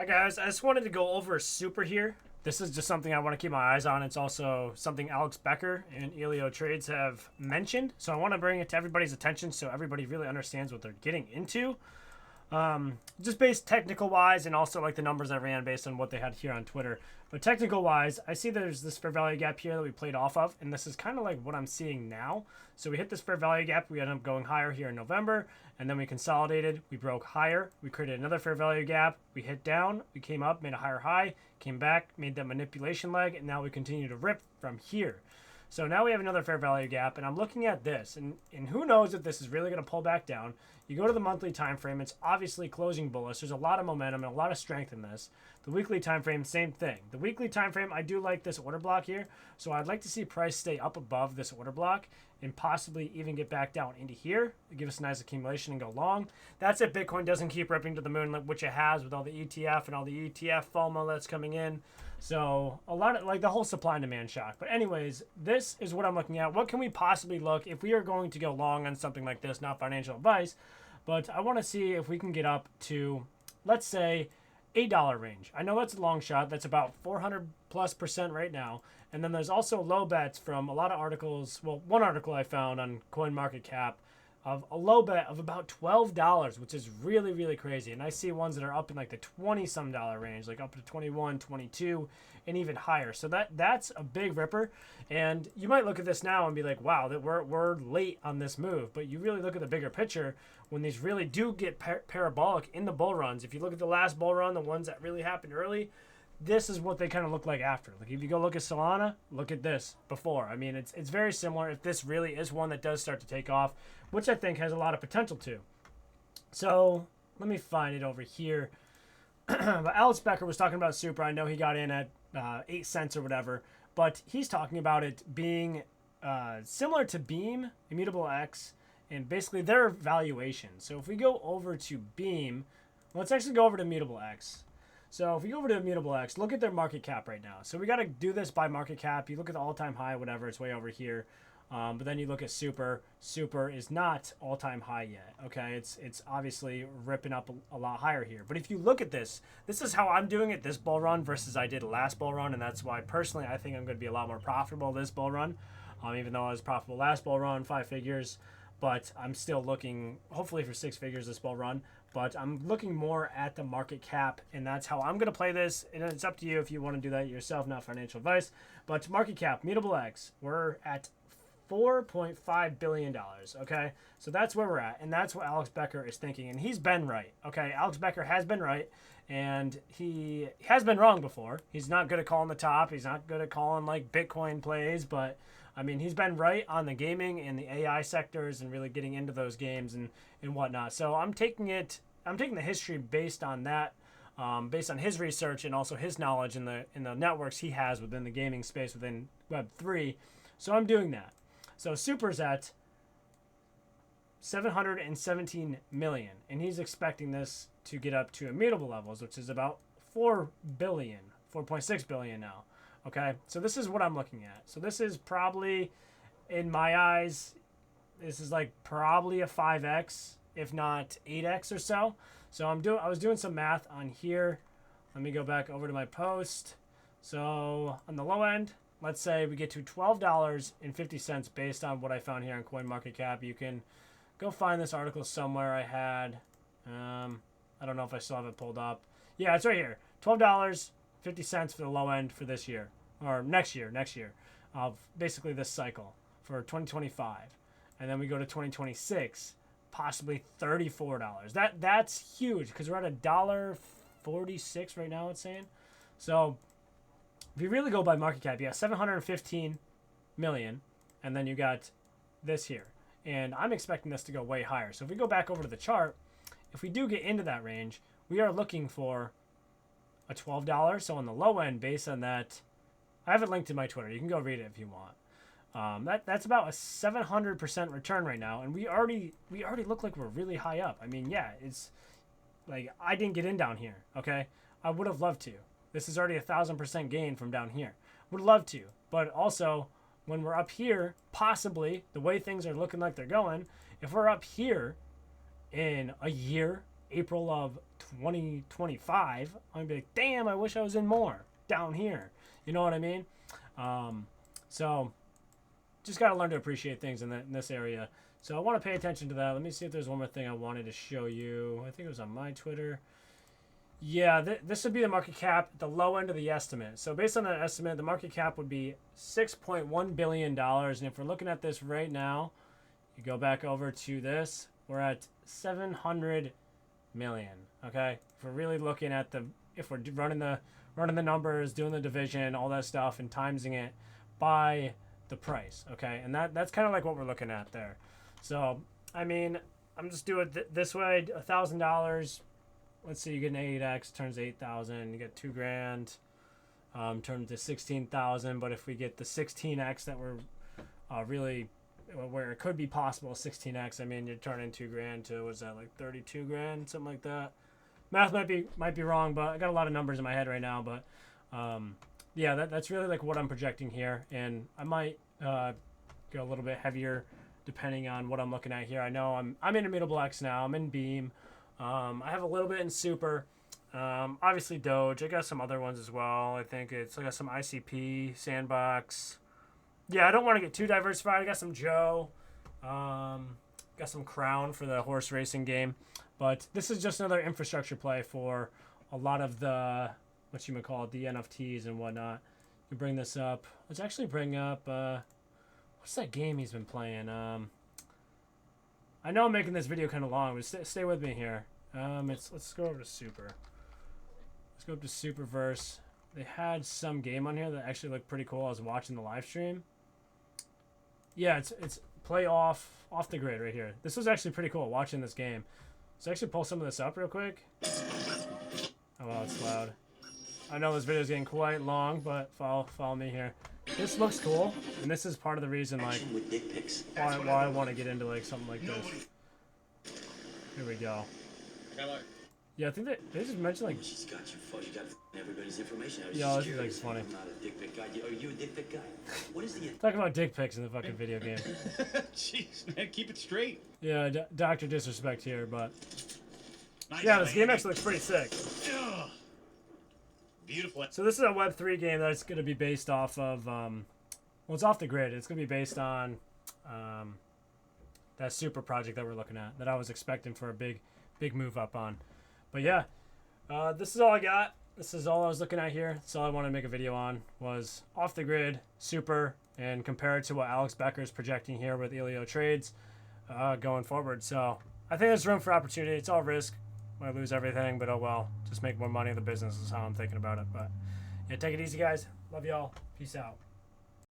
Hi guys, I just wanted to go over Super here. This is just something I want to keep my eyes on. It's also something Alex Becker and Elio Trades have mentioned. So I want to bring it to everybody's attention so everybody really understands what they're getting into. Just based technical wise, and also like the numbers I ran based on what they had here on Twitter. But technical wise, I see there's this fair value gap here that we played off of, and this is kind of like what I'm seeing now. So we hit this fair value gap, we ended up going higher here in November, and then we consolidated, we broke higher, we created another fair value gap, we hit down, we came up, made a higher high, came back, made that manipulation leg, and now we continue to rip from here. So now we have another fair value gap, and I'm looking at this, and who knows if this is really going to pull back down. You go to the monthly time frame, it's obviously closing bullish. There's a lot of momentum and a lot of strength in this. The weekly time frame, same thing. The weekly time frame, I do like this order block here, so I'd like to see price stay up above this order block and possibly even get back down into here, give us a nice accumulation and go long. That's if Bitcoin doesn't keep ripping to the moon, which it has with all the ETF and all the ETF FOMO that's coming in. So a lot of like the whole supply and demand shock. But anyways, this is what I'm looking at. What can we possibly look if we are going to go long on something like this? Not financial advice, but I want to see if we can get up to, let's say, $8 range. I know that's a long shot. That's about 400+% right now. And then there's also low bets from a lot of articles. Well, one article I found on CoinMarketCap of a low bet of about $12, which is really, really crazy. And I see ones that are up in like the 20-some dollar range, like up to 21, 22, and even higher. So that's a big ripper. And you might look at this now and be like, wow, that we're late on this move. But you really look at the bigger picture when these really do get parabolic in the bull runs. If you look at the last bull run, the ones that really happened early, this is what they kind of look like after. Like if you go look at Solana, look at this before. I mean, it's very similar if this really is one that does start to take off, which I think has a lot of potential to. So let me find it over here. But Alex Becker was talking about Super. I know he got in at 8 cents or whatever, but he's talking about it being similar to Beam, Immutable X, and basically their valuation. So if we go over to Beam, let's actually go over to Immutable X. So if we go over to Immutable X, look at their market cap right now. So we got to do this by market cap. You look at the all-time high, whatever, it's way over here. But then you look at Super. Super is not all-time high yet. Okay, it's obviously ripping up a lot higher here. But if you look at this, this is how I'm doing it this bull run versus I did last bull run, and that's why personally I think I'm going to be a lot more profitable this bull run. Even though I was profitable last bull run, 5 figures, but I'm still looking hopefully for 6 figures this bull run. But I'm looking more at the market cap, and that's how I'm going to play this. And it's up to you if you want to do that yourself, not financial advice. But market cap, Immutable X, we're at $4.5 billion, okay? So that's where we're at, and that's what Alex Becker is thinking, and he's been right, okay? Alex Becker has been right, and he has been wrong before. He's not good at calling the top. He's not good at calling, like, Bitcoin plays, but, I mean, he's been right on the gaming and the AI sectors and really getting into those games and whatnot. So I'm taking the history based on that, based on his research and also his knowledge in the networks he has within the gaming space within Web3. So I'm doing that. So Super's at 717 million, and he's expecting this to get up to immutable levels, which is about 4 billion, 4.6 billion now. Okay, so this is what I'm looking at. So this is probably, in my eyes, this is like probably a 5x, if not 8x or so. So I was doing some math on here. Let me go back over to my post. So on the low end, let's say we get to $12.50 based on what I found here on CoinMarketCap. You can go find this article somewhere I had. I don't know if I still have it pulled up. Yeah, it's right here. $12.50 for the low end for this year. Or next year. Of basically this cycle for 2025. And then we go to 2026, possibly $34. That's huge because we're at $1.46 right now, it's saying. So if you really go by market cap, you got 715 million, and then you got this here. And I'm expecting this to go way higher. So if we go back over to the chart, if we do get into that range, we are looking for a $12. So on the low end, based on that, I have it linked to my Twitter. You can go read it if you want. That's about a 700% return right now, and we already look like we're really high up. I mean, yeah, it's like I didn't get in down here. Okay, I would have loved to. This is already 1,000% gain from down here. Would love to, but also when we're up here, possibly the way things are looking like they're going, if we're up here in a year, April of 2025, I'm gonna be like, damn, I wish I was in more down here. You know what I mean? So just gotta learn to appreciate things in this area. So I want to pay attention to that. Let me see if there's one more thing I wanted to show you. I think it was on my Twitter. Yeah, this would be the market cap, the low end of the estimate. So based on that estimate, the market cap would be $6.1 billion. And if we're looking at this right now, you go back over to this, we're at 700 million. Okay, if we're really looking at if we're running the numbers, doing the division, all that stuff, and timesing it by the price. Okay, and that's kind of like what we're looking at there. So I mean, I'm just doing it this way. $1,000. Let's see, you get an 8x, turns 8,000. You get $2,000, turns to 16,000. But if we get the 16x that we're really, where it could be possible, 16x, I mean, you're turning $2,000 to, what's that, like 32 grand, something like that. Math might be wrong, but I got a lot of numbers in my head right now. But yeah, that's really like what I'm projecting here, and I might go a little bit heavier depending on what I'm looking at here. I know I'm in Immutable X now. I'm in Beam. I have a little bit in Super. Obviously Doge. I got some other ones as well. I got some ICP, Sandbox. Yeah, I don't want to get too diversified. I got some Joe. Got some Crown for the horse racing game. But this is just another infrastructure play for a lot of the, what you might call it, the NFTs and whatnot. You bring this up. Let's actually bring up, what's that game he's been playing? I know I'm making this video kind of long, but stay with me here. Let's go over to Super. Let's go up to SUPERVERSE. They had some game on here that actually looked pretty cool. I was watching the live stream. Yeah, it's play off the grid right here. This was actually pretty cool watching this game. So actually pull some of this up real quick. Oh wow, it's loud. I know this video is getting quite long, but follow me here. This looks cool, and this is part of the reason like why I want to get into like something like this. Here we go. Yeah, I think they just mentioned like. She's got you got everybody's information. Yeah, this is like funny. I'm not a dick pic guy. Are you a dick pic guy? What is the? Talk about dick pics in the fucking video game. Jeez, man, keep it straight. Yeah, Dr. Disrespect here, but Nice, yeah, this game actually looks pretty sick. Ugh. Beautiful. So this is a Web3 game that's going to be based off of, well, it's off the grid. It's going to be based on that Super project that we're looking at, that I was expecting for a big move up on. But yeah, this is all I got. This is all I was looking at here. That's all I wanted to make a video on, was off the grid, Super, and compare it to what Alex Becker is projecting here with Elio Trades going forward. So I think there's room for opportunity. It's all risk. Might lose everything, but oh well. Just make more money in the business is how I'm thinking about it. But yeah, take it easy, guys. Love y'all. Peace out.